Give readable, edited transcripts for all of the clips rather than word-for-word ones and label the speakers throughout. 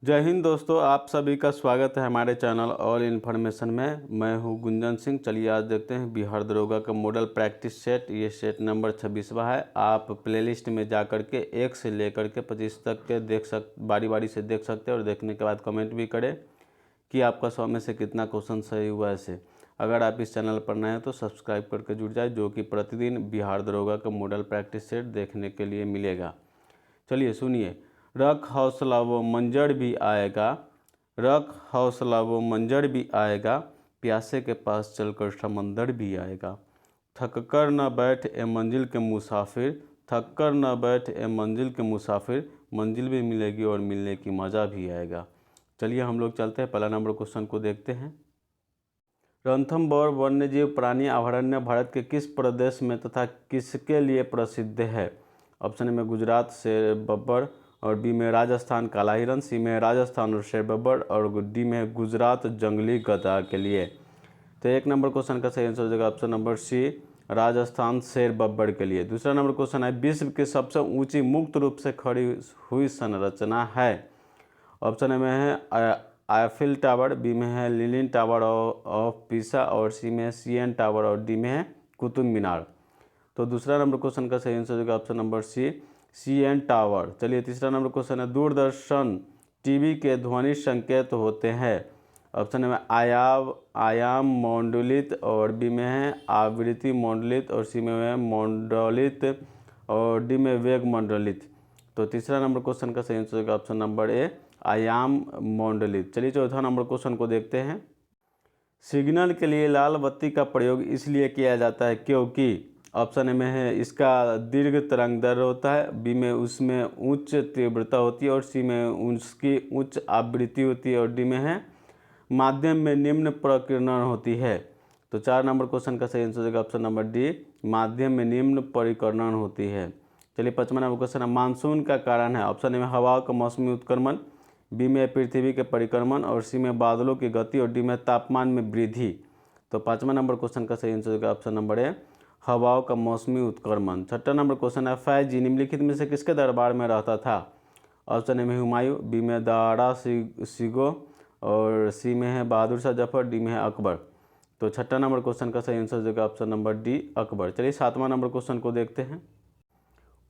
Speaker 1: जय हिंद दोस्तों, आप सभी का स्वागत है हमारे चैनल ऑल इन्फॉर्मेशन में। मैं हूं गुंजन सिंह। चलिए आज देखते हैं बिहार दरोगा का मॉडल प्रैक्टिस सेट। ये सेट नंबर 26वां है। आप प्लेलिस्ट में जा कर के 1 से लेकर के 25 तक के बारी बारी से देख सकते हैं और देखने के बाद कमेंट भी करें कि आपका 100 में से कितना क्वेश्चन सही हुआ है। ऐसे अगर आप इस चैनल पर नए हैं तो सब्सक्राइब करके जुड़ जाए, जो कि प्रतिदिन बिहार दरोगा का मॉडल प्रैक्टिस सेट देखने के लिए मिलेगा। चलिए सुनिए। रख हौसला वो मंजर भी आएगा, रख हौसला वो मंजर भी आएगा, प्यासे के पास चलकर समंदर भी आएगा। थक कर न बैठ ए मंजिल के मुसाफिर, थक कर न बैठ ए मंजिल के मुसाफिर, मंजिल भी मिलेगी और मिलने की मज़ा भी आएगा। चलिए हम लोग चलते हैं, पहला नंबर क्वेश्चन को देखते हैं। रणथंभौर वन्यजीव प्राणी अभयारण्य भारत के किस प्रदेश में तथा किसके लिए प्रसिद्ध है? ऑप्शन ए में गुजरात शेर बब्बर, और बी में राजस्थान काला हिरण, सी में राजस्थान और शेर बब्बर, और डी में गुजरात जंगली गधा के लिए। तो एक नंबर क्वेश्चन का सही आंसर हो जाएगा ऑप्शन नंबर सी, राजस्थान शेर बब्बर के लिए। दूसरा नंबर क्वेश्चन है, विश्व की सबसे ऊंची मुक्त रूप से खड़ी हुई संरचना है? ऑप्शन ए में है आईफिल टावर, बी में है लीनिंग टावर ऑफ पीसा, और सी में है सीएन टावर, और डी में है कुतुब मीनार। तो दूसरा नंबर क्वेश्चन का सही आंसर होगा option number C, CN tower. चलिए तीसरा नंबर क्वेश्चन है, दूरदर्शन टीवी के ध्वनि संकेत होते हैं? ऑप्शन में आयाम मंडलित, और बी में है आवृत्ति मंडलित, और सी में है मंडलित, और डी में वेग मंडलित। तो तीसरा नंबर क्वेश्चन का सही आंसर होगा ऑप्शन नंबर ए, आयाम मंडलित। चलिए चौथा नंबर क्वेश्चन को देखते हैं। सिग्नल के लिए लाल बत्ती का प्रयोग इसलिए किया जाता है क्योंकि? ऑप्शन ए में है इसका दीर्घ तरंग दैर्ध्य होता है, बी में उसमें उच्च तीव्रता होती है, और सी में उसकी उच्च आवृत्ति होती है, और डी में है माध्यम में निम्न प्रकीर्णन होती है। तो 4 नंबर क्वेश्चन का सही आंसर होगा ऑप्शन नंबर डी, माध्यम में निम्न परिकर्णन होती है। चलिए 5वां नंबर क्वेश्चन है, मानसून का कारण है? ऑप्शन ए में हवाओं का मौसमी उत्क्रमण, बी में पृथ्वी के परिक्रमण, और सी में बादलों की गति, और डी में तापमान में वृद्धि। तो 5वां नंबर क्वेश्चन का सही आंसर होगा ऑप्शन नंबर ए, हवाओं का मौसमी उत्क्रमण। 6ठा नंबर क्वेश्चन है, फैजी निम्नलिखित में से किसके दरबार में रहता था? ऑप्शन ए में हुमायूं, बी में दारा सिगो, और सी में है बहादुर शाह जफर, डी में है अकबर। तो 6ठा नंबर क्वेश्चन का सही आंसर होगा ऑप्शन नंबर डी, अकबर। चलिए 7वां नंबर क्वेश्चन को देखते हैं।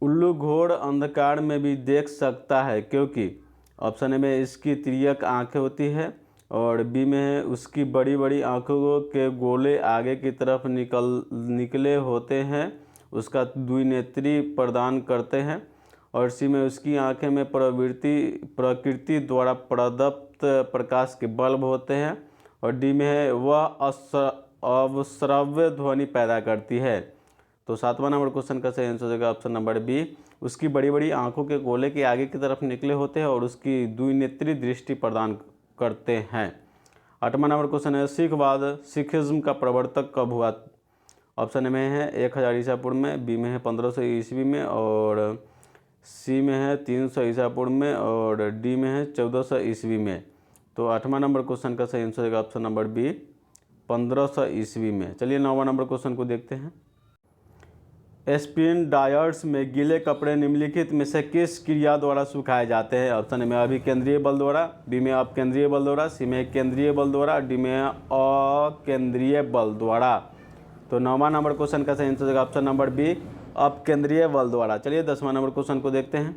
Speaker 1: उल्लू घोर अंधकार में भी देख सकता है क्योंकि? ऑप्शन ए में इसकी तिर्यक आंखें होती है, और बी में है उसकी बड़ी बड़ी आंखों के गोले आगे की तरफ निकले होते हैं, उसका द्विनेत्री प्रदान करते हैं, और सी में उसकी आंखें में प्रकृति द्वारा प्रदत्त प्रकाश के बल्ब होते हैं, और डी में है वह अवश्रव्य ध्वनि पैदा करती है। तो 7वां नंबर क्वेश्चन का सही आंसर होगा ऑप्शन नंबर बी, उसकी बड़ी बड़ी आंखों के गोले के आगे की तरफ निकले होते हैं और उसकी द्विनेत्री दृष्टि प्रदान करते हैं। 8वां नंबर क्वेश्चन है, सिखिज्म का प्रवर्तक कब हुआ? ऑप्शन में है 1000 ईसा पूर्व में, बी में है 1500 ईस्वी में, और सी में है 300 ईसा पूर्व में, और डी में है 1400 ईस्वी में। तो 8वां नंबर क्वेश्चन का सही आंसर होगा ऑप्शन नंबर बी, 1500 ईस्वी में। चलिए 9वां नंबर क्वेश्चन को देखते हैं। स्पिन ड्रायर्स में गीले कपड़े निम्नलिखित में से किस क्रिया द्वारा सुखाए जाते हैं? ऑप्शन में अभिकेंद्रीय बल द्वारा, बी में अपकेंद्रीय बल द्वारा, सी में केंद्रीय बल द्वारा, डी में अकेंद्रीय बल द्वारा। तो 9वां नंबर क्वेश्चन का सही आंसर होगा ऑप्शन नंबर बी, अपकेंद्रीय बल द्वारा। चलिए 10वां नंबर क्वेश्चन को देखते हैं।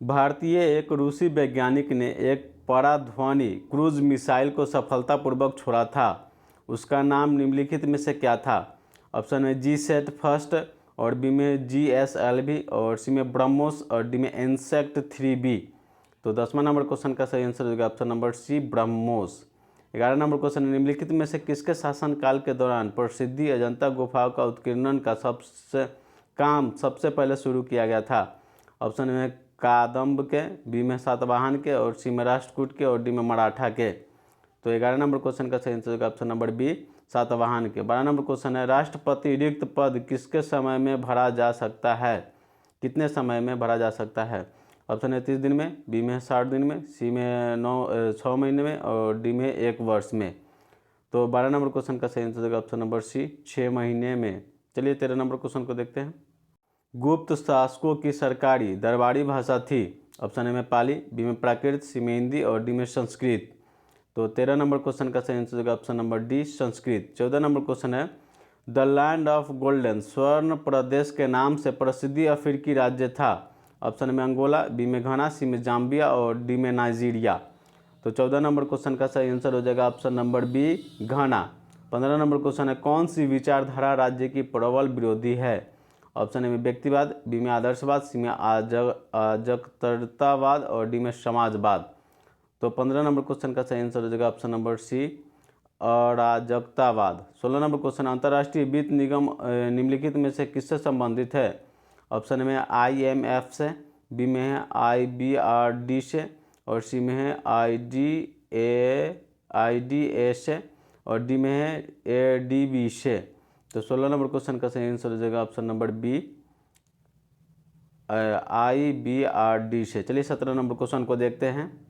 Speaker 1: भारतीय एक रूसी वैज्ञानिक ने एक पराध्वनि क्रूज मिसाइल को सफलतापूर्वक छोड़ा था, उसका नाम निम्नलिखित में से क्या था? ऑप्शन में जी सेट फर्स्ट, और बी में GSLV, और सी में ब्रह्मोस, और डी में इंसेक्ट 3B। तो 10वां नंबर क्वेश्चन का सही आंसर होगा option number C, BrahMos. 11 number question, निम्नलिखित में से किसके शासनकाल के दौरान प्रसिद्धि अजंता गुफाओं का उत्कीर्णन का सबसे पहले शुरू किया गया था? ऑप्शन में कादम्ब के, बी में सातवाहन के, और सी में राष्ट्रकूट के, और डी में मराठा के। तो 11 नंबर क्वेश्चन का सही आंसर होगा ऑप्शन नंबर बी, सातवाहन के। 12 नंबर क्वेश्चन है, राष्ट्रपति रिक्त पद किसके समय में भरा जा सकता है? कितने समय में भरा जा सकता है? ऑप्शन है 30 दिन में, बी में 60 दिन में, सी में 6 महीने में, और डी में 1 वर्ष में। तो 12 नंबर क्वेश्चन का सही आंसर होगा ऑप्शन नंबर सी, 6 महीने में। चलिए 13 नंबर क्वेश्चन को देखते हैं। गुप्त शासकों की सरकारी दरबारी भाषा थी? ऑप्शन ए में पाली, बी में प्राकृत, सी में हिंदी और डी में संस्कृत। तो 13 नंबर क्वेश्चन का सही आंसर होगा option number D Sanskrit. 14 number question है द लैंड ऑफ गोल्डन स्वर्ण प्रदेश के नाम से प्रसिद्धि अफ्रीकी राज्य था। ऑप्शन में अंगोला, बी में घाना, सी में जाम्बिया और डी में नाइजीरिया। तो 14 नंबर क्वेश्चन का सही आंसर हो जाएगा ऑप्शन नंबर बी घाना। 15 नंबर क्वेश्चन है कौन सी विचारधारा राज्य की प्रबल विरोधी है। ऑप्शन ए में व्यक्तिवाद, बी में आदर्शवाद, सी में अराजकतावाद और डी में समाजवाद। तो 15 नंबर क्वेश्चन का सही आंसर हो जाएगा ऑप्शन नंबर सी अराजकतावाद। 16 नंबर क्वेश्चन अंतर्राष्ट्रीय वित्त निगम निम्नलिखित में से किससे संबंधित है। ऑप्शन में IMF से, बी में है IBRD से और सी में है IDA से और डी में है ADB से। तो 16 नंबर क्वेश्चन का सही आंसर हो जाएगा ऑप्शन नंबर बी IBRD से। चलिए 17 नंबर क्वेश्चन को देखते हैं।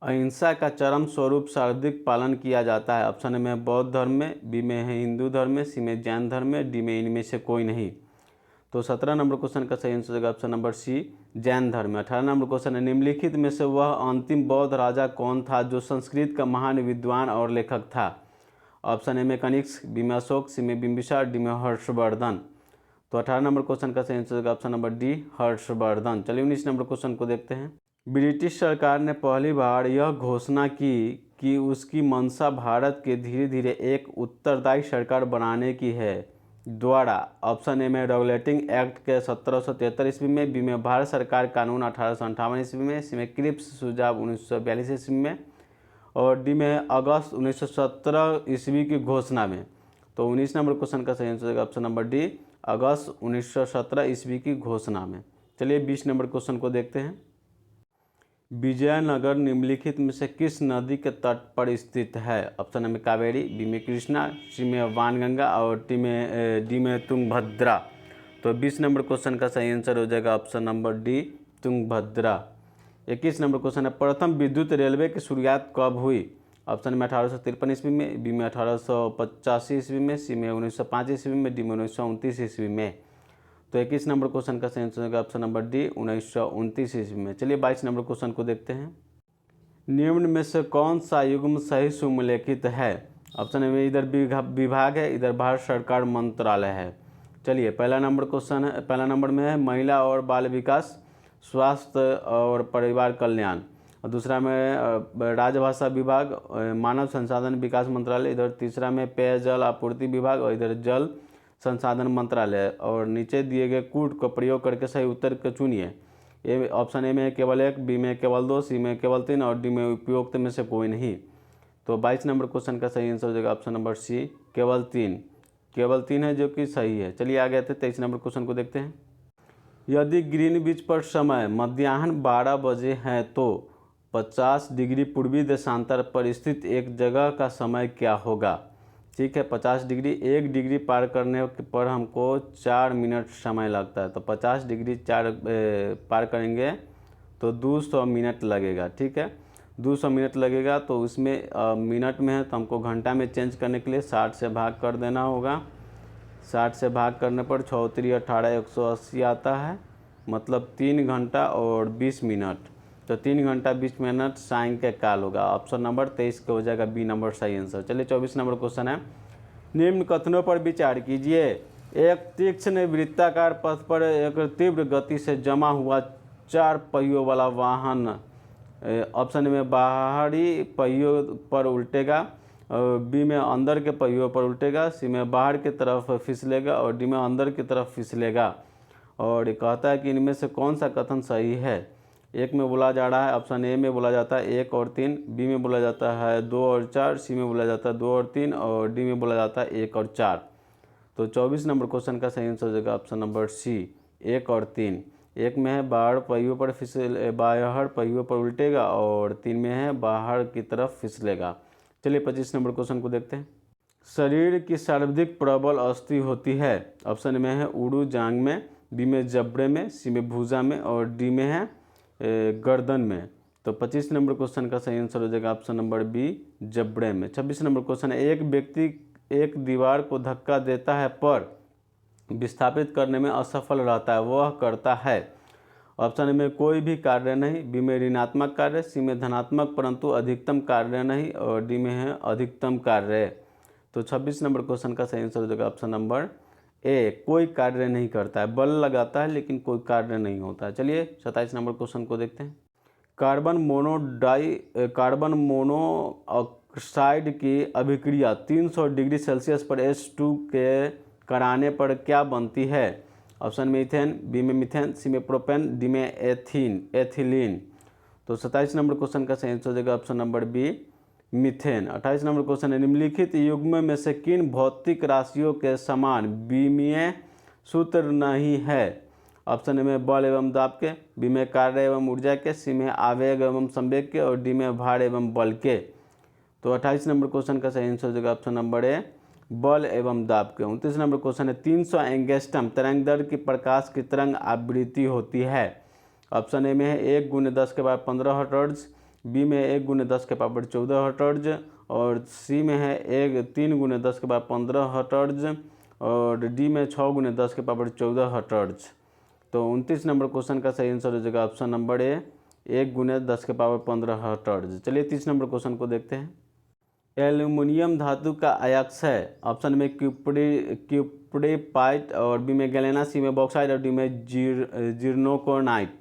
Speaker 1: अहिंसा का चरम स्वरूप सर्वाधिक पालन किया जाता है। ऑप्शन में बौद्ध धर्म में, बी में है हिंदू धर्म में, सी में जैन धर्म में, डी में इनमें से कोई नहीं। तो 17 नंबर क्वेश्चन का सही आंसर होगा ऑप्शन नंबर सी जैन धर्म में। 18 नंबर क्वेश्चन है निम्नलिखित में से वह अंतिम बौद्ध राजा कौन था जो संस्कृत का महान विद्वान और लेखक था। ऑप्शन ए में कनिष्क, बी में अशोक, सी में बिंबिसार, डी में हर्षवर्धन। तो 18 नंबर क्वेश्चन का सही आंसर होगा ऑप्शन नंबर डी हर्षवर्धन। चलिए 19 नंबर क्वेश्चन को देखते हैं। ब्रिटिश सरकार ने पहली बार यह घोषणा की कि उसकी मंशा भारत के धीरे धीरे एक उत्तरदायी सरकार बनाने की है द्वारा। ऑप्शन ए में रेगुलेटिंग एक्ट के 1773 ईस्वी में, बी में भारत सरकार कानून 1858 ईस्वी में, सी में क्रिप्स सुझाव 1942 ईस्वी में और डी में अगस्त 1917 ईस्वी की घोषणा में। तो 19 नंबर क्वेश्चन का सही आंसर होगा ऑप्शन नंबर डी अगस्त 1917 ईस्वी की घोषणा में। चलिए 20 नंबर क्वेश्चन को देखते हैं। विजयनगर निम्नलिखित में से किस नदी के तट पर स्थित है। ऑप्शन ए में कावेरी, बी में कृष्णा, सी में वानगंगा और डी में तुंगभद्रा। तो 20 नंबर क्वेश्चन का सही आंसर हो जाएगा option number D Tungabhadra. 21 number question है प्रथम विद्युत रेलवे की शुरुआत कब हुई। ऑप्शन में 1853 ईस्वी में, बी में 1885 ईस्वी में, सी में 1905 ईस्वी में, डी में 1929 ईस्वी में। तो 21 नंबर क्वेश्चन का सही आंसर होगा ऑप्शन नंबर डी 1929 ईस्वी में। चलिए 22 नंबर क्वेश्चन को देखते हैं। निम्न में से कौन सा युग्म सही सुमेलित है। ऑप्शन में इधर विभाग है, इधर भारत सरकार मंत्रालय है। चलिए पहला नंबर में है महिला और बाल विकास, स्वास्थ्य और परिवार कल्याण और दूसरा में राजभाषा विभाग, मानव संसाधन विकास मंत्रालय, इधर तीसरा में पेयजल आपूर्ति विभाग और इधर जल संसाधन मंत्रालय। और नीचे दिए गए कूट का प्रयोग करके सही उत्तर को चुनिए। ए ऑप्शन ए में केवल 1, बी में केवल 2, सी में केवल 3 और डी में उपयुक्त में से कोई नहीं। तो 22 नंबर क्वेश्चन का सही आंसर हो जाएगा ऑप्शन नंबर सी केवल 3 है जो कि सही है। चलिए आगे आते हैं 23 नंबर क्वेश्चन को देखते हैं। यदि ग्रीनविच पर समय मध्याह्न 12 बजे है तो 50 डिग्री पूर्वी देशांतर पर स्थित एक जगह का समय क्या होगा। ठीक है, 50 डिग्री, 1 डिग्री पार करने पर हमको 4 मिनट समय लगता है। तो 50 डिग्री पार करेंगे तो 200 मिनट लगेगा। ठीक है, 200 मिनट लगेगा। तो उसमें मिनट में है तो हमको घंटा में चेंज करने के लिए 60 से भाग कर देना होगा। 60 से भाग करने पर 6 3 18 180 आता है, मतलब 3 घंटा और 20 मिनट। तो 3 घंटा 20 मिनट सायंकाल होगा। ऑप्शन नंबर 23 का हो जाएगा बी नंबर सही आंसर। चलिए 24 नंबर क्वेश्चन है। निम्न कथनों पर विचार कीजिए। एक तीक्ष्ण वृत्ताकार पथ पर एक तीव्र गति से जमा हुआ 4 पहियों वाला वाहन ऑप्शन में बाहरी पहियों पर उल्टेगा, बी में अंदर के पहियों पर उल्टेगा, सी में बाहर की तरफ फिसलेगा और डी में अंदर की तरफ फिसलेगा। और ये कहता है कि इनमें से कौन सा कथन सही है। एक में बोला जा रहा है, ऑप्शन ए में बोला जाता है 1 और 3, बी में बोला जाता है 2 और 4, सी में बोला जाता है 2 और 3 और डी में बोला जाता है 1 और 4। तो 24 नंबर क्वेश्चन का सही आंसर हो जाएगा ऑप्शन नंबर सी 1 और 3। एक में है बाहर पहियों पर उल्टेगा और 3 में है बाहर की तरफ फिसलेगा। चलिए 25 नंबर क्वेश्चन को देखते हैं। शरीर की सर्वाधिक प्रबल अस्थि होती है। ऑप्शन में है उड़ू जांग में, बी में जबड़े में, सी में भुजा में और डी में है गर्दन में। तो 25 नंबर क्वेश्चन का सही आंसर हो जाएगा ऑप्शन नंबर बी जबड़े में। 26 नंबर क्वेश्चन है। एक व्यक्ति एक दीवार को धक्का देता है पर विस्थापित करने में असफल रहता है, वह करता है। ऑप्शन ए में कोई भी कार्य नहीं, बी में ऋणात्मक कार्य, सी में धनात्मक परंतु अधिकतम कार्य नहीं और डी में है अधिकतम कार्य। तो 26 नंबर क्वेश्चन का सही आंसर हो जाएगा ऑप्शन नंबर ए, कोई कार्य नहीं करता है, बल लगाता है लेकिन कोई कार्य नहीं होता है। चलिए 27 नंबर क्वेश्चन को देखते हैं। कार्बन मोनोऑक्साइड की अभिक्रिया 300 डिग्री सेल्सियस पर H2 के कराने पर क्या बनती है? ऑप्शन में इथेन, बी में मीथेन, सी में प्रोपेन, डी में एथिलीन। तो 27 नंबर क्वेश्चन का सही आंसर हो जाएगा option number B, methane. 28 number question है, निम्नलिखित युग्म में से किन भौतिक राशियों के समान विमीय सूत्र नहीं है? ऑप्शन ए में बल एवं दाब के, बी में कार्य एवं ऊर्जा के, सी में आवेग एवं संवेग के और डी में भार एवं बल के। तो 28 नंबर क्वेश्चन का सही आंसर हो जाएगा ऑप्शन नंबर ए, बल एवं दाब के। 29 नंबर क्वेश्चन है, 300 एंगस्ट्रॉम तरंग दैर्घ्य की प्रकाश की तरंग आवृत्ति होती है? ऑप्शन ए में है 1 × 10⁻15 हर्ट्ज, बी में 1 × 10⁻14 हर्ट्ज और सी में है 3 × 10⁻15 हर्ट्ज और डी में 6 × 10⁻14 हर्ट्ज। तो 29 नंबर क्वेश्चन का सही आंसर हो जाएगा ऑप्शन नंबर ए, 1 × 10⁻15 हर्ट्ज। चलिए 30 नंबर क्वेश्चन को देखते हैं। एल्युमिनियम धातु का अयस्क ऑप्शन में क्यूप्रेपाइट और बी में गैलेना, सी में बॉक्साइट और डी में जिर्कोनाइट।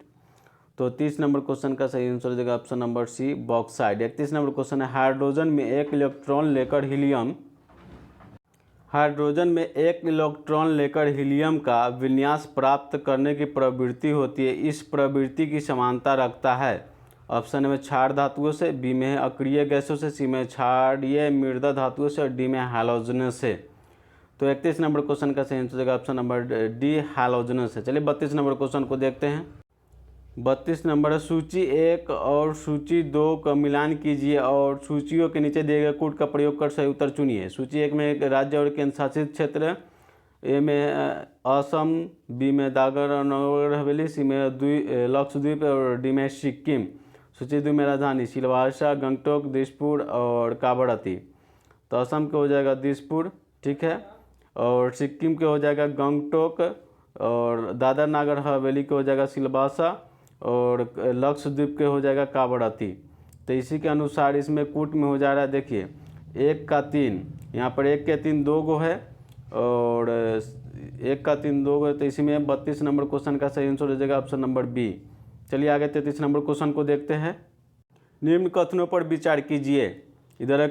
Speaker 1: तो 30 नंबर क्वेश्चन का सही आंसर हो जाएगा option number C, bauxite. 31 number question है, हाइड्रोजन में एक इलेक्ट्रॉन लेकर हीलियम का विन्यास प्राप्त करने की प्रवृत्ति होती है, इस प्रवृत्ति की समानता रखता है? ऑप्शन में क्षार धातुओं से, बी में है अक्रिय गैसों से, सी में क्षारीय मृदा धातुओं से और डी में हैलोजन से। तो 31 नंबर क्वेश्चन का सही आंसर हो जाएगा ऑप्शन नंबर डी, हैलोजन से। चलिए 32 नंबर क्वेश्चन को देखते हैं। 32 नंबर है, सूची 1 और सूची 2 का मिलान कीजिए और सूचियों के नीचे दिए गए कोड का प्रयोग कर सही उत्तर चुनिए। सूची 1 में एक राज्य और केंद्र शासित क्षेत्र, ए में असम, बी में दादर और नगर हवेली, सी में लक्षद्वीप और डी में सिक्किम। सूची 2 में राजधानी सिलवासा, गंगटोक, दिसपुर और कावड़ती। तो असम के हो जाएगा दिसपुर, ठीक है, और सिक्किम के हो जाएगा गंगटोक और दादर नागर हवेली के हो जाएगा सिलवासा और लक्षद्वीप के हो जाएगा कावड़ती। तो इसी के अनुसार इसमें कूट में हो जा रहा है, देखिए 1 का 3, यहाँ पर 1 के 3 2 गो है और 1 का 3 2 गो है। तो इसी में 32 नंबर क्वेश्चन का सही आंसर हो जाएगा ऑप्शन नंबर बी। चलिए आगे 33 नंबर क्वेश्चन को देखते हैं। निम्न कथनों पर विचार कीजिए। इधर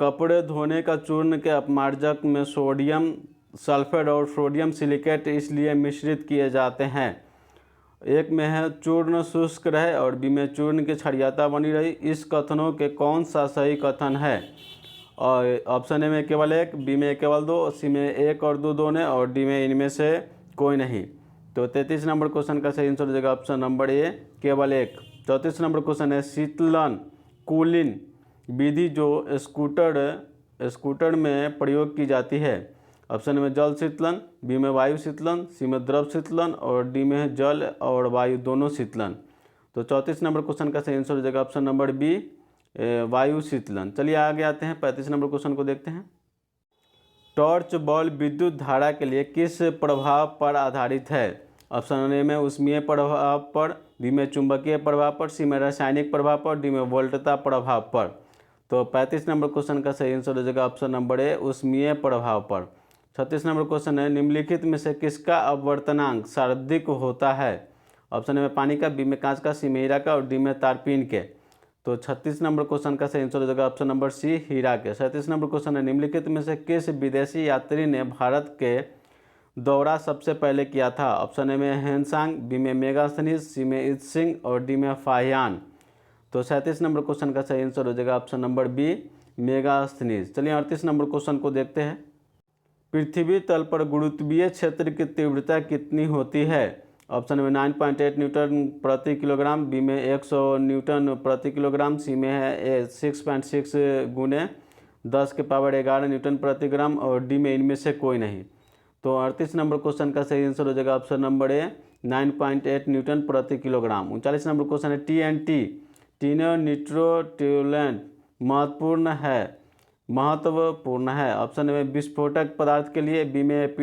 Speaker 1: कपड़े धोने का चूर्ण के अपमार्जक में सोडियम सल्फेट और सोडियम सिलिकेट इसलिए मिश्रित किए जाते हैं। एक में है चूर्ण शुष्क रहे और बी में चूर्ण की क्षारीयता बनी रही। इस कथनों के कौन सा सही कथन है? और ऑप्शन ए में केवल 1, बी में केवल 2, सी में 1 और 2 दोनों और डी में इनमें से कोई नहीं। तो 33 नंबर क्वेश्चन का सही आंसर हो जाएगा ऑप्शन नंबर ए, केवल 1। 34 नंबर क्वेश्चन है, शीतलन कूलिंग विधि जो स्कूटर में प्रयोग की जाती है। ऑप्शन में जल शीतलन, बी में वायु शीतलन, सी में द्रव शीतलन और डी में है जल और वायु दोनों शीतलन। तो 34 नंबर क्वेश्चन का सही आंसर हो जाएगा ऑप्शन नंबर बी, वायु शीतलन। चलिए आगे आते हैं, 35 नंबर क्वेश्चन को देखते हैं। टॉर्च बॉल विद्युत धारा के लिए किस प्रभाव पर आधारित है? ऑप्शन ए में ऊष्मीय प्रभाव पर, बी में चुंबकीय प्रभाव पर, सी में रासायनिक प्रभाव पर, डी में वोल्टता प्रभाव पर। तो 35 नंबर क्वेश्चन का सही आंसर हो जाएगा ऑप्शन नंबर ए, ऊष्मीय प्रभाव पर। 36 नंबर क्वेश्चन है, निम्नलिखित में से किसका अपवर्तनांक सर्वाधिक होता है? ऑप्शन ए में पानी का, बी में कांच का, सी में हीरा का और डी में तारपीन के। तो 36 नंबर क्वेश्चन का सही आंसर हो जाएगा ऑप्शन नंबर सी, हीरा के। 37 नंबर क्वेश्चन है, निम्नलिखित में से किस विदेशी यात्री ने भारत के दौरा सबसे पहले किया था? ऑप्शन ए में हेनसांग, बी में मेगास्थनीज, सी में इत्सिंग और डी में फाहियान। तो 37 नंबर क्वेश्चन का सही आंसर हो जाएगा ऑप्शन नंबर बी, मेगास्थनीज। चलिए 38 नंबर क्वेश्चन को देखते हैं। पृथ्वी तल पर गुरुत्वीय क्षेत्र की तीव्रता कितनी होती है? ऑप्शन में 9.8 न्यूटन प्रति किलोग्राम, बी में 100 न्यूटन प्रति किलोग्राम, सी में है 6.6 × 10⁻11 न्यूटन प्रति ग्राम और डी में इनमें से कोई नहीं। तो 38 नंबर क्वेश्चन का सही आंसर हो जाएगा ऑप्शन नंबर ए, 9.8 न्यूटन प्रति किलोग्राम। 39 नंबर क्वेश्चन है, TNT टीनो निट्रोट्यूलेंट महत्वपूर्ण है। ऑप्शन में विस्फोटक पदार्थ के लिए, बी में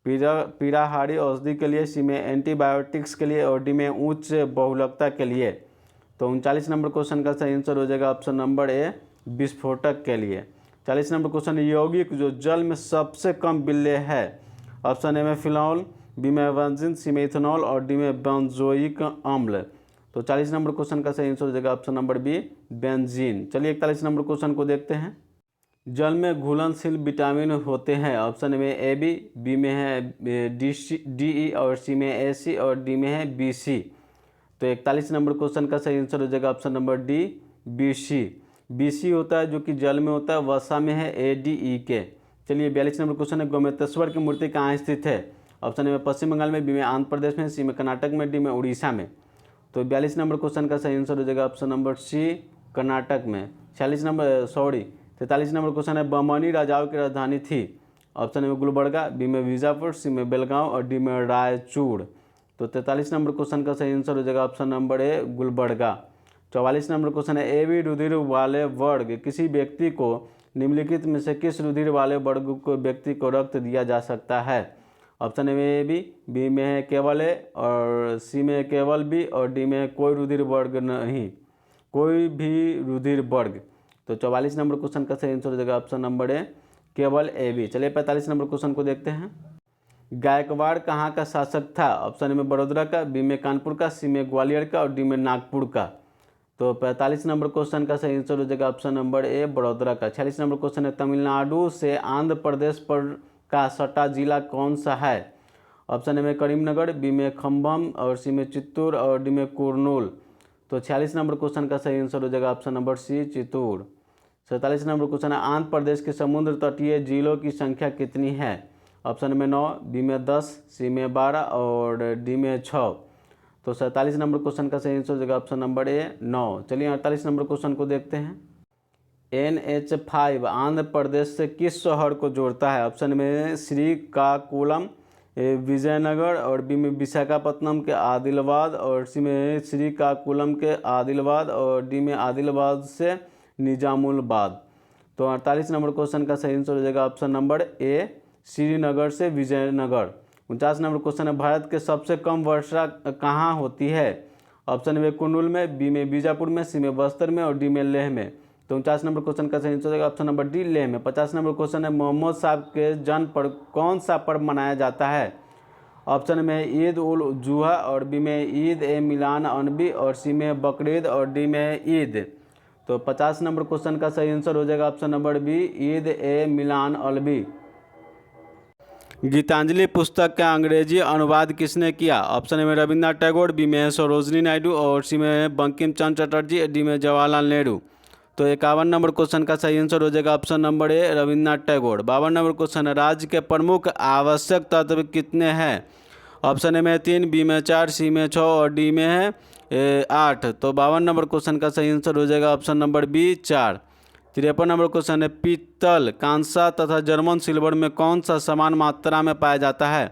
Speaker 1: पीड़ाहारी औषधि के लिए, सी में एंटीबायोटिक्स के लिए और डी में उच्च बहुलकता के लिए। तो 39 नंबर क्वेश्चन का सही आंसर हो जाएगा ऑप्शन नंबर ए, विस्फोटक के लिए। 40 नंबर क्वेश्चन, यौगिक जो जल में सबसे कम विलेय है। ऑप्शन ए में फिनॉल, बी में बेंजीन, सी में इथेनॉल और डी में बेंजोइक अम्ल। तो 40 नंबर क्वेश्चन का सही आंसर हो जाएगा ऑप्शन नंबर बी, बेंजीन। चलिए 41 नंबर क्वेश्चन को देखते हैं। जल में घुलनशील विटामिन होते हैं। ऑप्शन में ए बी में है डी ई और सी में ए सी और डी में है बी सी। तो 41 नंबर क्वेश्चन का सही आंसर हो जाएगा option number D, B C. B C होता है जो कि जल में होता है, वसा में है ए डी ई के। चलिए 42 नंबर क्वेश्चन है, गोमतेश्वर की मूर्ति कहाँ स्थित है। ऑप्शन ए में पश्चिम बंगाल में, बी में आंध्र प्रदेश में, सी में कर्नाटक में, डी में उड़ीसा में। तो 42 नंबर क्वेश्चन का सही आंसर हो जाएगा ऑप्शन नंबर सी, कर्नाटक में। 43 नंबर क्वेश्चन है, बमनी राजाओं की राजधानी थी। ऑप्शन ए में गुलबर्गा, बी में बीजापुर, सी में बेलगांव और डी में रायचूड़। तो 43 नंबर क्वेश्चन का सही आंसर हो जाएगा ऑप्शन नंबर ए, गुलबर्गा। 44 नंबर क्वेश्चन है, ए बी रुधिर वाले वर्ग किसी व्यक्ति को निम्नलिखित में से किस रुधिर वाले वर्ग को व्यक्ति को रक्त दिया जा सकता है। ऑप्शन ए में ए बी में है केवल ए और सी में केवल बी और डी में कोई रुधिर वर्ग नहीं, कोई भी रुधिर वर्ग। तो 44 नंबर क्वेश्चन का सही आंसर हो जाएगा ऑप्शन नंबर ए, केवल ए बी। चलिए 45 नंबर क्वेश्चन को देखते हैं। गायकवाड़ कहाँ का शासक था। ऑप्शन ए में बड़ौदा का, बी में कानपुर का, सी में ग्वालियर का और डी में नागपुर का। तो 45 नंबर क्वेश्चन का सही आंसर हो जाएगा ऑप्शन नंबर ए, बड़ौदा का। 46 नंबर क्वेश्चन है, तमिलनाडु से आंध्र प्रदेश पर का सटा जिला कौन सा है। ऑप्शन ए में करीमनगर, बी में खम्भम और सी में चित्तूर और डी में कुर्नूल। तो 46 नंबर क्वेश्चन का सही आंसर हो जाएगा option number C, Chittoor. 47 number question है, आंध्र प्रदेश के समुद्र तटीय जिलों की संख्या कितनी है। ऑप्शन में 9, बी में 10, सी में 12 और डी में 6। तो 47 नंबर क्वेश्चन का सही आंसर हो जाएगा ऑप्शन नंबर ए, 9। चलिए 48 नंबर क्वेश्चन को देखते हैं। NH5 आंध्र प्रदेश से किस शहर को जोड़ता है। ऑप्शन में श्रीकाकुलम, विजयनगर और बी में विशाखापट्टनम के आदिलाबाद और सी में श्रीकाकुलम के आदिलाबाद और डी में आदिलाबाद से निजामुलाबाद। तो 48 नंबर क्वेश्चन का सही आंसर हो जाएगा ऑप्शन नंबर ए, श्रीनगर से विजयनगर। 49 नंबर क्वेश्चन है, भारत के सबसे कम वर्षा कहाँ होती है। ऑप्शन में कुर्नूल में, बी में बीजापुर में, सी में बस्तर में और डी में लेह में। तो 49 नंबर क्वेश्चन का सही आंसर हो जाएगा ऑप्शन नंबर डी, लेह में। 50 नंबर क्वेश्चन है, मोहम्मद साहब के जन्म पर कौन सा पर्व मनाया जाता है। ऑप्शन में ईद उल जुहा और बी में ईद ए मिलान अनबी और सी में बकरीद और डी में ईद। तो 50 नंबर क्वेश्चन का सही आंसर हो जाएगा ऑप्शन नंबर बी, ईद ए मिलान अलबी। गीतांजलि पुस्तक का अंग्रेजी अनुवाद किसने किया। ऑप्शन ए में रविन्द्रनाथ टैगोर, बी में सरोजिनी नायडू और सी में बंकिम चंद्र चटर्जी, डी में जवाहरलाल नेहरू। तो 51 नंबर क्वेश्चन का सही आंसर हो जाएगा ऑप्शन नंबर ए, रविन्द्रनाथ टैगोर। 52 नंबर क्वेश्चन है, राज्य के प्रमुख आवश्यक तत्व कितने हैं। ऑप्शन ए में 3, बी में 4, सी में 6 और डी में है 8। तो 52 नंबर क्वेश्चन का सही आंसर हो जाएगा option number B, 4। 53 number question है, पीतल, कांसा तथा जर्मन सिल्वर में कौन सा समान मात्रा में पाया जाता है।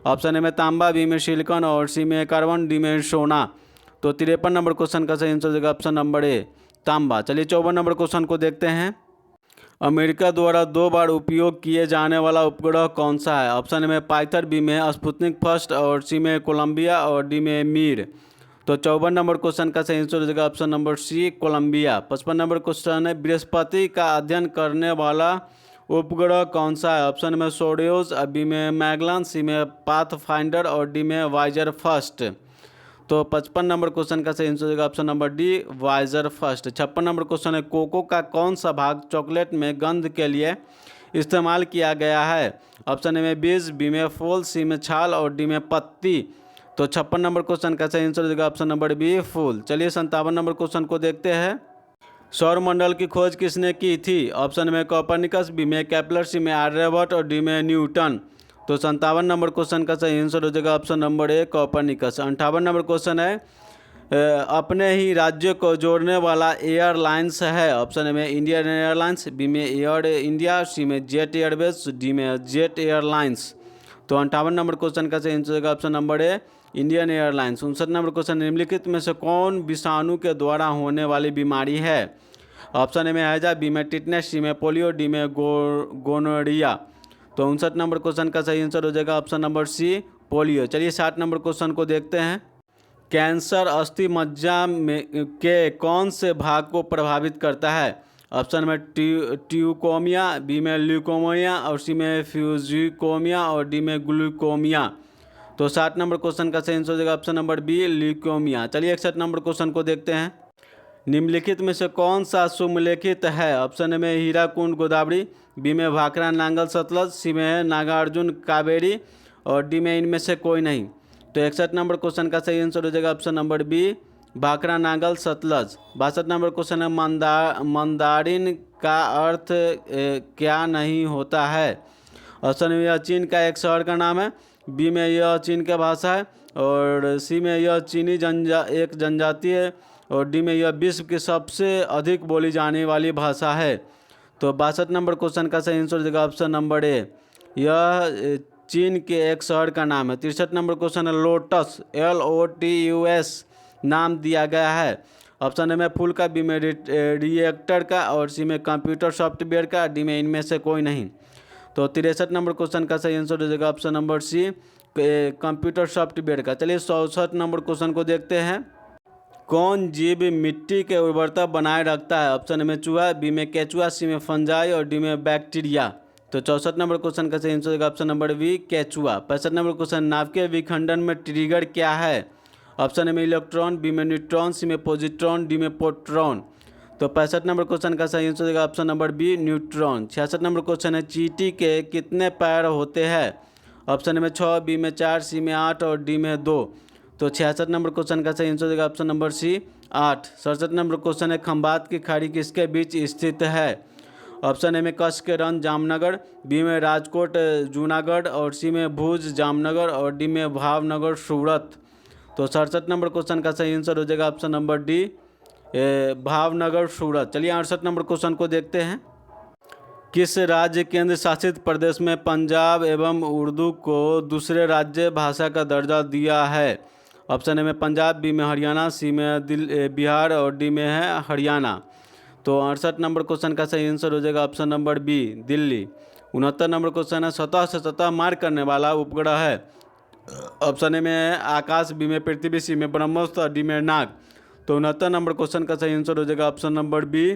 Speaker 1: ऑप्शन ए में तांबा, बी में सिलिकॉन और सी में कार्बन, डी में सोना। तो 53 नंबर क्वेश्चन का सही आंसर हो जाएगा ऑप्शन नंबर ए, तांबा। चलिए 54 नंबर क्वेश्चन को देखते हैं। अमेरिका द्वारा 2 बार उपयोग किए जाने वाला उपग्रह कौन सा है। ऑप्शन में पाइथर, बी में स्पुतनिक फर्स्ट और सी में कोलंबिया और डी में मीर। तो 54 नंबर क्वेश्चन का सही आंसर हो जाएगा option number C, Colombia. 55 number question है, बृहस्पति का अध्ययन करने वाला उपग्रह कौन सा है। ऑप्शन में सोडियोज, बी में मैगलन, सी में पाथफाइंडर और डी में वाइजर फर्स्ट। तो 55 नंबर क्वेश्चन का सही आंसर हो जाएगा option number D, Voyager first. 56 number question है, कोको का कौन सा भाग चॉकलेट में गंध के लिए इस्तेमाल किया गया है। ऑप्शन ए में बीज, बी में फूल, सी में छाल और डी में पत्ती। तो 56 नंबर क्वेश्चन का सही आंसर हो जाएगा ऑप्शन नंबर बी, फूल। चलिए 57 नंबर क्वेश्चन को देखते हैं। सौरमंडल की खोज किसने की थी। ऑप्शन में कोपरनिकस, बी में केपलर, सी में आर्यभट्ट और डी में न्यूटन। तो 57 नंबर क्वेश्चन का सही आंसर हो जाएगा ऑप्शन नंबर ए, कोपरनिकस। 58 नंबर क्वेश्चन है, अपने ही राज्य को जोड़ने वाला एयरलाइंस है। ऑप्शन में इंडियन एयरलाइंस, बी में एयर इंडिया, सी में जेट एयरवेज, डी में जेट एयरलाइंस। तो 58 नंबर क्वेश्चन का सही आंसर हो जाएगा ऑप्शन नंबर ए, इंडियन एयरलाइंस। 59 नंबर क्वेश्चन, निम्नलिखित में से कौन विषाणु के द्वारा होने वाली बीमारी है। ऑप्शन ए में हैजा, बी में टिटनेस, सी में पोलियो, डी में गोनोरिया। तो 59 नंबर क्वेश्चन का सही आंसर हो जाएगा ऑप्शन नंबर सी पोलियो। चलिए 60 नंबर क्वेश्चन को देखते हैं। कैंसर अस्थि मज्जा में के कौन से भाग को प्रभावित करता है? ऑप्शन में ट्यूकोमिया, बी में ल्यूकोमिया और सी में फ्यूजिकोमिया और डी में ग्लूकोमिया। तो 60 नंबर क्वेश्चन का सही आंसर हो जाएगा ऑप्शन नंबर बी ल्यूकोमिया। चलिए 61 नंबर क्वेश्चन को देखते हैं। निम्नलिखित में से कौन सा सुमेलित है? ऑप्शन में हीराकुंड गोदावरी, बी में भाखड़ा नांगल सतलज, सी में नागार्जुन कावेरी और डी में इनमें से कोई नहीं। तो 61 नंबर क्वेश्चन का सही आंसर हो जाएगा option number B Bhakra Nangal Sutlej. 62 number question है मंदारिन का अर्थ क्या नहीं होता है? ऑप्शन में यह चीन का एक शहर का नाम है, बी में यह चीन का भाषा है और सी में यह चीनी एक जनजाति है और डी में यह विश्व की सबसे अधिक बोली जाने वाली भाषा है। तो 62 नंबर क्वेश्चन का सही आंसर हो जाएगा ऑप्शन नंबर ए, यह चीन के एक शहर का नाम है। 63 नंबर क्वेश्चन है लोटस LOTUS नाम दिया गया है। ऑप्शन ए में फूल का, बी में रिएक्टर का और सी में कंप्यूटर सॉफ्टवेयर का, डी में इनमें से कोई नहीं। तो 63 नंबर क्वेश्चन का सही आंसर हो जाएगा option number C computer software का। चलिए 64 नंबर क्वेश्चन को देखते हैं। कौन जीव मिट्टी के उर्वरता बनाए रखता है? ऑप्शन ए में चूहा, बी में केचुआ, सी में फंजाई और डी में बैक्टीरिया। तो 64 नंबर क्वेश्चन का सही आंसर होगा ऑप्शन नंबर बी केचुआ। 65 नंबर क्वेश्चन नाभिकीय विखंडन में ट्रिगर क्या है? ऑप्शन ए में इलेक्ट्रॉन, बी में न्यूट्रॉन, सी में पॉजिट्रॉन, डी में प्रोटॉन। तो 65 नंबर क्वेश्चन का सही आंसर होगा option number B neutron. 66 number question है चींटी के कितने पैर होते हैं? ऑप्शन ए में 6, बी में 4, सी में 8 और डी में 2। तो 66 नंबर क्वेश्चन का सही आंसर होगा option number C 8। 67 number question है खंभात की खाड़ी किसके बीच स्थित है? ऑप्शन ए में कच्छ के रण जामनगर, बी में राजकोट जूनागढ़ और सी में भुज जामनगर और डी में भावनगर सूरत। तो 67 नंबर क्वेश्चन का सही आंसर हो जाएगा option number D Bhavnagar Surat. चलिए 68 नंबर क्वेश्चन को देखते हैं। किस राज्य केंद्र शासित प्रदेश में पंजाब एवं उर्दू को दूसरे राज्य भाषा का दर्जा दिया है? ऑप्शन ए में पंजाब, बी में हरियाणा, सी में बिहार और डी में है हरियाणा। तो 68 नंबर क्वेश्चन का सही आंसर हो जाएगा option number B Delhi. 69 number question है सतह से सतह मार करने वाला उपग्रह है। ऑप्शन ए में है आकाश, बी में पृथ्वी, सी में ब्रह्मोस और डी में नाग। तो 69 नंबर क्वेश्चन का सही आंसर हो जाएगा ऑप्शन नंबर बी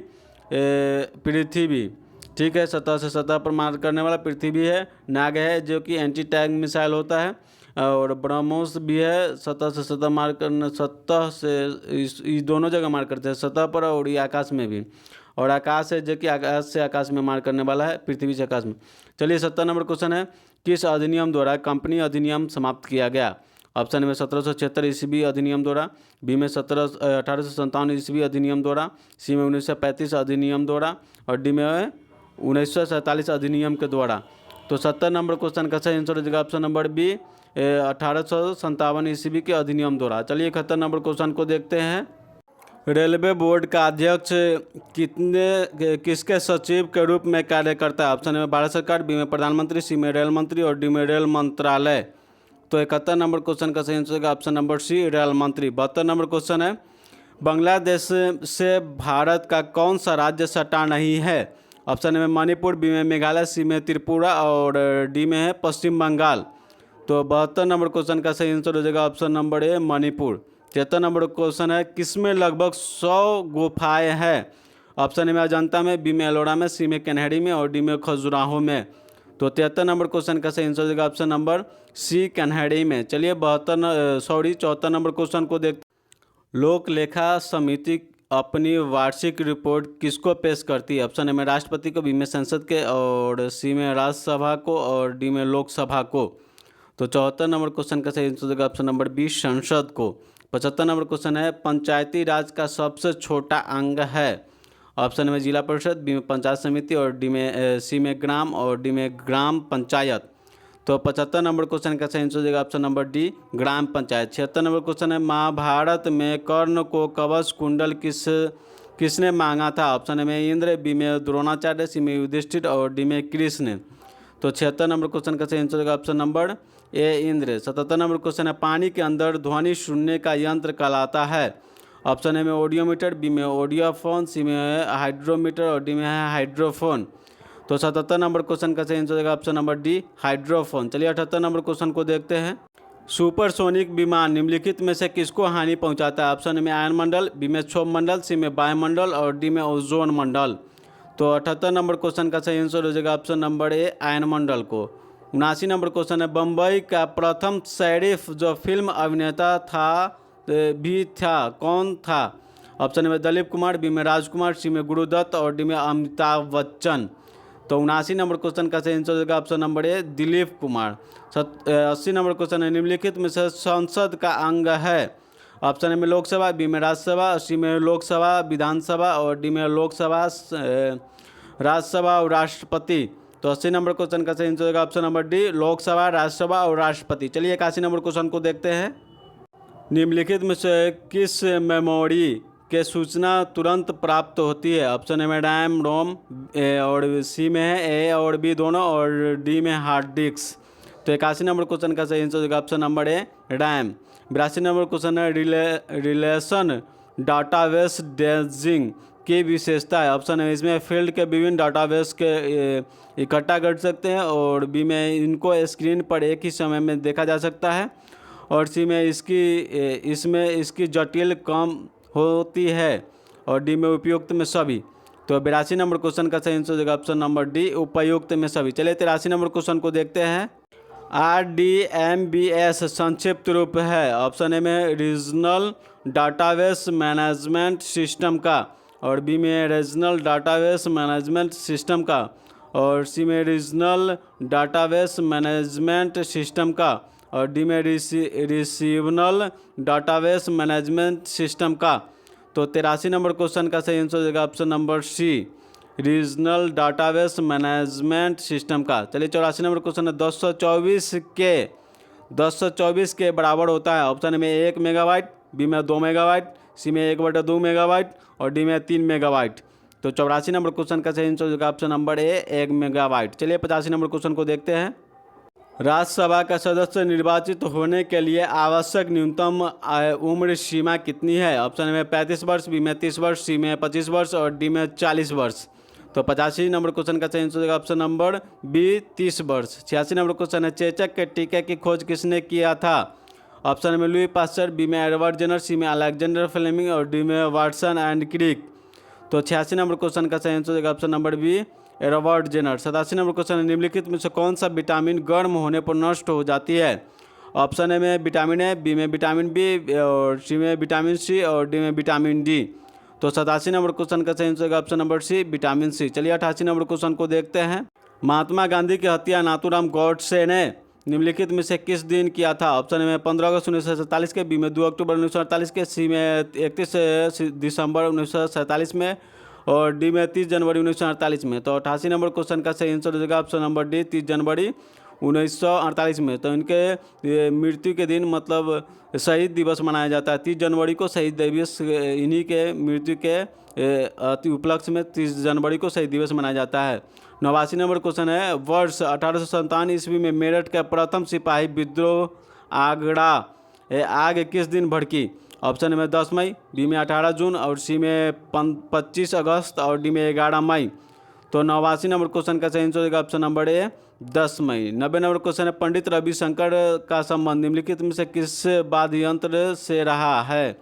Speaker 1: पृथ्वी। ठीक है, सतह से सतह पर मार करने वाला पृथ्वी है, नाग है जो कि एंटी टैंक मिसाइल होता है और ब्रह्मोस भी है, सतह से सतह मार करना, सतह से इस दोनों जगह मार करते हैं, सतह पर और ये आकाश में भी। और आकाश है जो कि आकाश से आकाश में मार करने वाला है, पृथ्वी से आकाश में। चलिए 70 नंबर क्वेश्चन है किस अधिनियम द्वारा कंपनी अधिनियम समाप्त किया गया? ऑप्शन में 1776 ईस्वी अधिनियम द्वारा, बी में 1857 ईस्वी अधिनियम द्वारा, सी में 1935 अधिनियम द्वारा और डी में 1947 अधिनियम के द्वारा। तो 70 नंबर क्वेश्चन का सही आंसर हो जाएगा ऑप्शन नंबर बी 1857 ईस्वी के अधिनियम द्वारा। चलिए 71 नंबर क्वेश्चन को देखते हैं। रेलवे बोर्ड का अध्यक्ष किसके सचिव के रूप में कार्य करता है? ऑप्शन में भारत सरकार, बी में प्रधानमंत्री, सी में रेल मंत्री और डी में रेल मंत्रालय। तो 71 नंबर क्वेश्चन का सही आंसर होगा ऑप्शन नंबर सी रेल मंत्री। 72 नंबर क्वेश्चन है बांग्लादेश से भारत का कौन सा राज्य सटा नहीं है? ऑप्शन में मणिपुर, बी में मेघालय, सी में त्रिपुरा और डी में है पश्चिम बंगाल। तो 72 नंबर क्वेश्चन का सही आंसर हो जाएगा ऑप्शन नंबर ए मणिपुर। 73 नंबर क्वेश्चन है किसमें लगभग 100 गुफाएं हैं? ऑप्शन ए में अजंता में, बी में एलोरा में, सी में कन्हेरी में और डी में खजुराहो में। तो 73 नंबर क्वेश्चन का सही आंसर हो जाएगा ऑप्शन नंबर सी कन्हेरी में। चलिए 74 नंबर क्वेश्चन को देखते। लोक लेखा समिति अपनी वार्षिक रिपोर्ट किसको पेश करती है? ऑप्शन ए में राष्ट्रपति को, बी में संसद के और सी में राज्यसभा को और डी में लोकसभा को। तो 74 नंबर क्वेश्चन का सही आंसर होगा ऑप्शन नंबर बी संसद को। 75 नंबर क्वेश्चन है पंचायती राज का सबसे छोटा अंग है? ऑप्शन में जिला परिषद, बी में पंचायत समिति और डी में सी में ग्राम और डी में ग्राम पंचायत। तो 75 नंबर क्वेश्चन का सही आंसर हो जाएगा ऑप्शन नंबर डी ग्राम पंचायत। 76 नंबर क्वेश्चन है महाभारत में कर्ण को कवच कुंडल किसने मांगा था? ऑप्शन में इंद्र, बी में द्रोणाचार्य, सी में युधिष्ठिर और डी में कृष्ण। तो 76 नंबर क्वेश्चन का सही आंसर होगा ऑप्शन नंबर ए इंद्र। 77 नंबर क्वेश्चन है पानी के अंदर ध्वनि सुनने का यंत्र कहलाता है? ऑप्शन ए में ऑडियोमीटर, बी में ऑडियोफोन, सी में हाइड्रोमीटर और डी में है हाइड्रोफोन। तो 77 नंबर क्वेश्चन का सही आंसर हो जाएगा ऑप्शन नंबर डी हाइड्रोफोन। चलिए 78 नंबर क्वेश्चन को देखते हैं। सुपरसोनिक विमान निम्नलिखित में से किसको हानि पहुंचाता है? ऑप्शन में आयन मंडल, बी में क्षोभ मंडल, सी में वायुमंडल और डी में ओजोन मंडल। तो 78 नंबर क्वेश्चन का सही आंसर हो जाएगा ऑप्शन नंबर ए आयन मंडल को। 79 नंबर क्वेश्चन है, बम्बई का प्रथम शरीफ जो फिल्म अभिनेता था कौन था? ऑप्शन में दिलीप कुमार, बी में राजकुमार, सी में गुरुदत्त और डी में अमिताभ बच्चन। तो 79 नंबर क्वेश्चन का सही आंसर हो जाएगा ऑप्शन नंबर ए दिलीप कुमार। 80 नंबर क्वेश्चन है, निम्नलिखित में से संसद का अंग है? ऑप्शन में लोकसभा, बी में राज्यसभा, सी में लोकसभा विधानसभा और डी में लोकसभा राज्यसभा और राष्ट्रपति। तो 80 नंबर क्वेश्चन का सही आंसर होगा option number D Lok Sabha, Rajya Sabha और राष्ट्रपति। चलिए 81 नंबर क्वेश्चन को देखते हैं। निम्नलिखित में से किस मेमोरी के सूचना तुरंत प्राप्त होती है? ऑप्शन में रैम रोम और सी में है ए और बी दोनों और डी में हार्ड डिस्क। तो 81 नंबर क्वेश्चन का सही आंसर होगा ऑप्शन नंबर ए रैम। 82 नंबर क्वेश्चन है, रिलेशन डाटाबेस डेजिंग की विशेषता है? ऑप्शन है इसमें फील्ड के विभिन्न डाटाबेस के इकट्ठा कर सकते हैं और बी में इनको स्क्रीन पर एक ही समय में देखा जा सकता है और सी में इसकी जटिल कम होती है और डी में उपयुक्त में सभी। तो 82 नंबर क्वेश्चन का सही आंसर हो जाएगा ऑप्शन नंबर डी उपयुक्त में सभी। चलिए 83 नंबर क्वेश्चन को देखते हैं। RDMBS संक्षिप्त रूप है? ऑप्शन ए में रीजनल डाटाबेस मैनेजमेंट सिस्टम का और बी में रीजनल डाटाबेस मैनेजमेंट सिस्टम का और सी में रीजनल डाटाबेस मैनेजमेंट सिस्टम का और डी में रिसीवनल डाटाबेस मैनेजमेंट सिस्टम का। तो 83 नंबर क्वेश्चन का सही आंसर हो जाएगा option number C regional database management system का। चलिए 84 नंबर क्वेश्चन है, 224 के बराबर होता है? ऑप्शन में 1 मेगाबाइट, बी में 2 मेगाबाइट, सी में 1/2 मेगाबाइट और डी में 3 मेगाबाइट। तो 84 नंबर क्वेश्चन का सही आंसर हो जाएगा ऑप्शन नंबर ए 1 मेगाबाइट। चलिए 85 नंबर क्वेश्चन को देखते हैं। राज्यसभा का सदस्य निर्वाचित होने के लिए आवश्यक न्यूनतम उम्र सीमा कितनी है? ऑप्शन में 35 वर्ष, बी में 30 वर्ष, सी में 25 वर्ष और डी में 40 वर्ष। तो 85 नंबर क्वेश्चन का सही आंसर होगा ऑप्शन नंबर बी 30 वर्ष। 86 नंबर क्वेश्चन है, चेचक के टीके की खोज किसने किया था? ऑप्शन में लुई पास्चर, बी में एडवर्ड जेनर, सी में अलेक्जेंडर फ्लेमिंग और डी में वाटसन एंड क्रिक। तो 86 नंबर क्वेश्चन का सही आंसर होगा option number B Edward Jenner. 87 number question है, निम्नलिखित में से कौन सा विटामिन गर्म होने पर नष्ट हो जाती है? ऑप्शन ए में विटामिन ए, बी में विटामिन बी और सी में विटामिन सी और डी में विटामिन डी। तो 87 नंबर क्वेश्चन का सही आंसर होगा option number C vitamin C. चलिए 88 नंबर क्वेश्चन को देखते हैं। महात्मा गांधी की हत्या नाथूराम गॉडसे ने निम्नलिखित में से किस दिन किया था? ऑप्शन में 15 अगस्त 1947 के, बी में 2 अक्टूबर 1948 के, सी में 31 दिसंबर 1947 में और डी में 30 जनवरी 1948 में। तो 88 नंबर क्वेश्चन का सही आंसर हो जाएगा ऑप्शन नंबर डी 30 जनवरी 1948 में। तो इनके मृत्यु के दिन मतलब शहीद दिवस मनाया जाता है 30 जनवरी को। शहीद दिवस इन्हीं के मृत्यु के अति उपलक्ष्य में 30 जनवरी को शहीद दिवस मनाया जाता है। 89 नंबर क्वेश्चन है, वर्ष 1857 ईस्वी में मेरठ का प्रथम सिपाही विद्रोह आग किस दिन भड़की? ऑप्शन में 10 मई, बी में 18 जून और सी में 25 अगस्त और डी में 11 मई। तो 89 नंबर क्वेश्चन का सही आंसर होगा ऑप्शन नंबर ए 10 मई। 90 नंबर क्वेश्चन है, पंडित रविशंकर का संबंध निम्नलिखित में से किस वाद्य यंत्र से रहा है?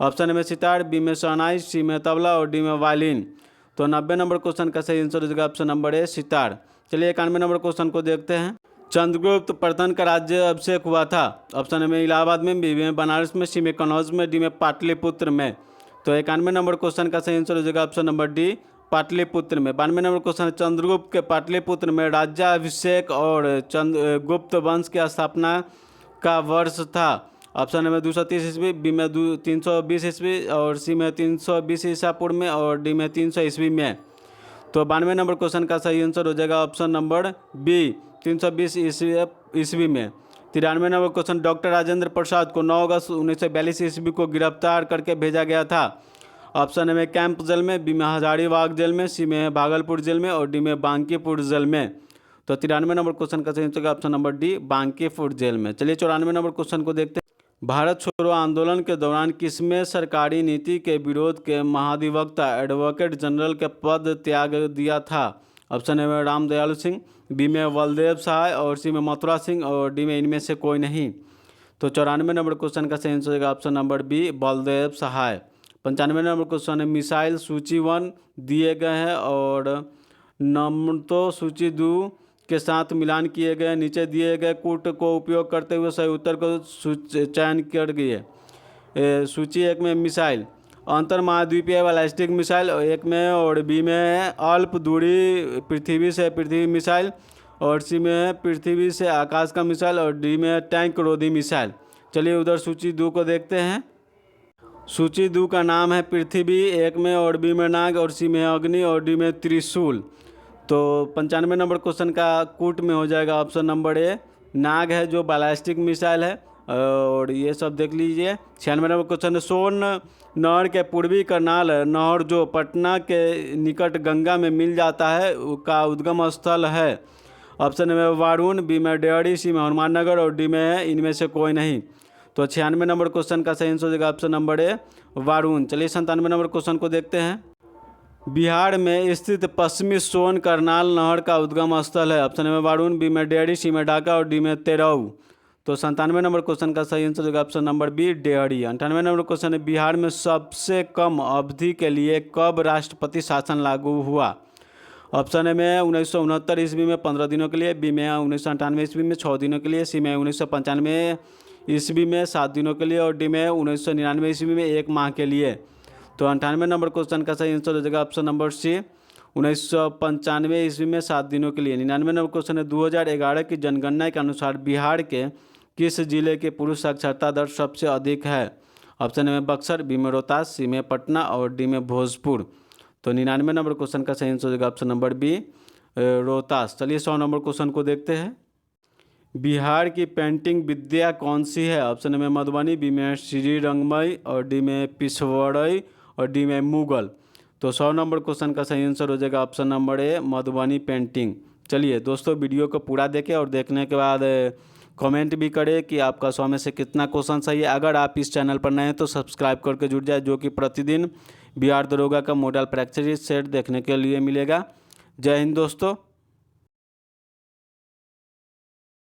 Speaker 1: ऑप्शन में सितार, बी में शहनाई, सी में तबला और डी में वायलिन। तो 90 नंबर क्वेश्चन का सही आंसर होगा ऑप्शन नंबर ए सितार। चलिए 91 नंबर क्वेश्चन को देखते हैं। चंद्रगुप्त प्रथम का राज्य अभिषेक हुआ था? ऑप्शन में इलाहाबाद में, बी में बनारस में, सी में कन्नौज में, डी में पाटलिपुत्र में। तो 91 नंबर क्वेश्चन का सही आंसर हो जाएगा ऑप्शन नंबर डी पाटलिपुत्र में। 92 नंबर क्वेश्चन है, चंद्रगुप्त के पाटलिपुत्र में राज्याभिषेक और गुप्त वंश की स्थापना का वर्ष था? ऑप्शन में 230 ईस्वी, बी में 320 ईस्वी और सी में 320 ईसा पूर्व में और डी में 300 ईस्वी में। तो 92 नंबर क्वेश्चन का सही आंसर हो जाएगा ऑप्शन नंबर बी 320 ईस्वी में। 93 number question, doctor Rajendra Prasad को 9 अगस्त 1942 ईस्वी को गिरफ्तार करके भेजा गया था? ऑप्शन में कैंप जेल में, बी में हजारीबाग जेल में, सी में भागलपुर जेल में और डी में बांकीपुर जेल में। तो 93 नंबर क्वेश्चन का सही आंसर होगा option number D Bankipur jail में। चलिए 94 नंबर क्वेश्चन को देखते हैं। भारत छोड़ो आंदोलन के दौरान किसमें सरकारी नीति के विरोध के महाधिवक्ता एडवोकेट जनरल के पद त्याग दिया था? ऑप्शन ए में राम दयालु सिंह, बी में बलदेव सहाय और सी में मथुरा सिंह और डी में इनमें से कोई नहीं। तो 94 नंबर क्वेश्चन का सही आंसर होगा ऑप्शन नंबर बी बलदेव सहाय। 95 नंबर क्वेश्चन है मिसाइल सूची 1 दिए गए हैं और नमतो सूची 2 के साथ मिलान किए गए, नीचे दिए गए कूट को उपयोग करते हुए सही उत्तर को चयन कर गए। सूची 1 में मिसाइल अंतर महाद्वीपीय बैलिस्टिक मिसाइल, एक में और बी में अल्प दूरी पृथ्वी मिसाइल और सी में पृथ्वी से आकाश का मिसाइल और डी में टैंक रोधी मिसाइल। चलिए उधर सूची 2 को देखते हैं। सूची 2 का नाम है पृथ्वी, एक में और बी में नाग और सी में अग्नि और डी में त्रिशूल। तो 95 नंबर क्वेश्चन का कूट में हो जाएगा ऑप्शन नंबर ए नाग है जो बैलिस्टिक मिसाइल है और ये सब देख लीजिए। 96 नंबर क्वेश्चन है सोन नहर के पूर्वी करनाल नहर जो पटना के निकट गंगा में मिल जाता है का उद्गम स्थल है। ऑप्शन में वारुण, बी में डेयरी, सी में हनुमान नगर और डी में इनमें से कोई नहीं। तो 96 नंबर क्वेश्चन का सही आंसर हो जाएगा ऑप्शन नंबर ए वारुण। चलिए 97 नंबर क्वेश्चन को देखते हैं। बिहार में स्थित पश्चिमी सोन करनाल नहर का उद्गम स्थल है। ऑप्शन में वारुण, बी में डेयरी, सी में ढाका और डी में तेरऊ। तो 97 नंबर क्वेश्चन का सही आंसर होगा option number B dairy. 98 number question है बिहार में सबसे कम अवधि के लिए कब राष्ट्रपति शासन लागू हुआ। ऑप्शन ए में 1969 ईस्वी में 15 दिनों के लिए, बी में 1998 ईस्वी में 6 दिनों के लिए, सी में 1995 ईस्वी में 7 दिनों के लिए और डी में 1999 ईस्वी में 1 माह के लिए। तो 98 नंबर क्वेश्चन का सही आंसर हो जाएगा ऑप्शन नंबर सी 1995 ईस्वी में 7 दिनों के लिए। 99 नंबर क्वेश्चन है 2011 की जनगणना के अनुसार बिहार के किस जिले के पुरुष साक्षरता दर सबसे अधिक है। ऑप्शन ए में बक्सर, बी में रोहतास, सी में पटना और डी में भोजपुर। तो 99 नंबर क्वेश्चन का सही आंसर हो जाएगा ऑप्शन नंबर बी रोहतास। चलिए 100 नंबर क्वेश्चन को देखते हैं। बिहार की पेंटिंग विद्या कौन सी है। ऑप्शन ए में मधुबनी, बी में श्रीरंगमई और डी में पिछवड़ई और डी में मुगल। तो 100 नंबर क्वेश्चन का सही आंसर हो जाएगा ऑप्शन नंबर ए मधुबनी पेंटिंग। चलिए दोस्तों वीडियो को पूरा देखें और देखने के बाद कमेंट भी करें कि आपका 100 में से कितना क्वेश्चन सही है। अगर आप इस चैनल पर नए हैं तो सब्सक्राइब करके जुड़ जाए, जो कि प्रतिदिन बिहार दरोगा का मॉडल प्रैक्टिस सेट देखने के लिए मिलेगा। जय हिंद दोस्तों।